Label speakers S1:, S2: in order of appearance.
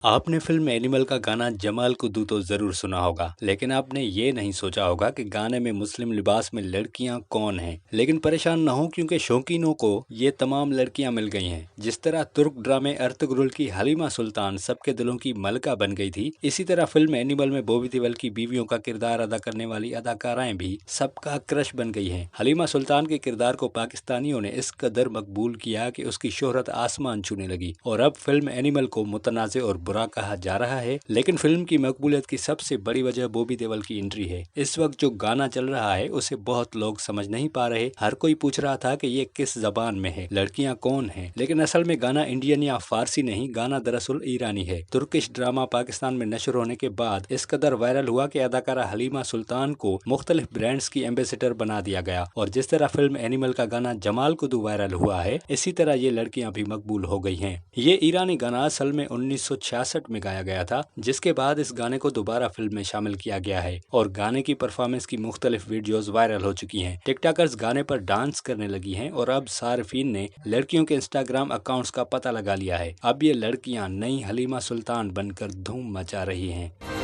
S1: आपने film animal का गाना जमाल कुद्दू तो जरूर सुना होगा, लेकिन आपने ये नहीं सोचा होगा कि गाने में मुस्लिम लिबास में लड़कियां कौन हैं। लेकिन परेशान न हो, क्योंकि शौकीनों को ये तमाम लड़कियां मिल गई हैं। जिस तरह तुर्क ड्रामे अर्तुगरुल की हलीमा सुल्तान सबके दिलों की मलका बन गई थी, इसी तरह फिल्म एनिमल में बॉबी देओल की बीवियों का किरदार अदा करने वाली अदाकाराएं भी सबका क्रश बन गई हैं। हलीमा सुल्तान के किरदार को पाकिस्तानियों ने इस कदर मकबूल किया कि उसकी शोहरत आसमान छूने लगी और अब फिल्म एनिमल को मुतनाज़े और बुरा कहा जा रहा है। लेकिन फिल्म की मकबूलियत की सबसे बड़ी वजह बॉबी देओल की एंट्री है। इस वक्त जो गाना चल रहा है उसे बहुत लोग समझ नहीं पा रहे। हर कोई पूछ रहा था कि ये किस जबान में है, लड़कियां कौन हैं। लेकिन असल में गाना इंडियन या फारसी नहीं, गाना दरअसल ईरानी है। तुर्किश ड्रामा पाकिस्तान में नशर होने के बाद इस कदर वायरल हुआ कि अदाकारा हलीमा सुल्तान को मुख्तलिफ ब्रांड्स की एम्बेसडर बना दिया गया। और जिस तरह फिल्म एनिमल का गाना जमाल कुद्दू वायरल हुआ है, इसी तरह ये लड़कियां भी मकबूल हो गई हैं। ये ईरानी गाना असल में 1966 में गाया गया था, जिसके बाद इस गाने को दोबारा फिल्म में शामिल किया गया है और गाने की परफॉर्मेंस की मुख्तलिफ वीडियोस वायरल हो चुकी हैं। टिकटॉकर्स गाने पर डांस करने लगी हैं और अब सार्फिन ने लड़कियों के इंस्टाग्राम अकाउंट्स का पता लगा लिया है। अब ये लड़कियां नई हलीमा सुल्तान बनकर धूम मचा रही हैं।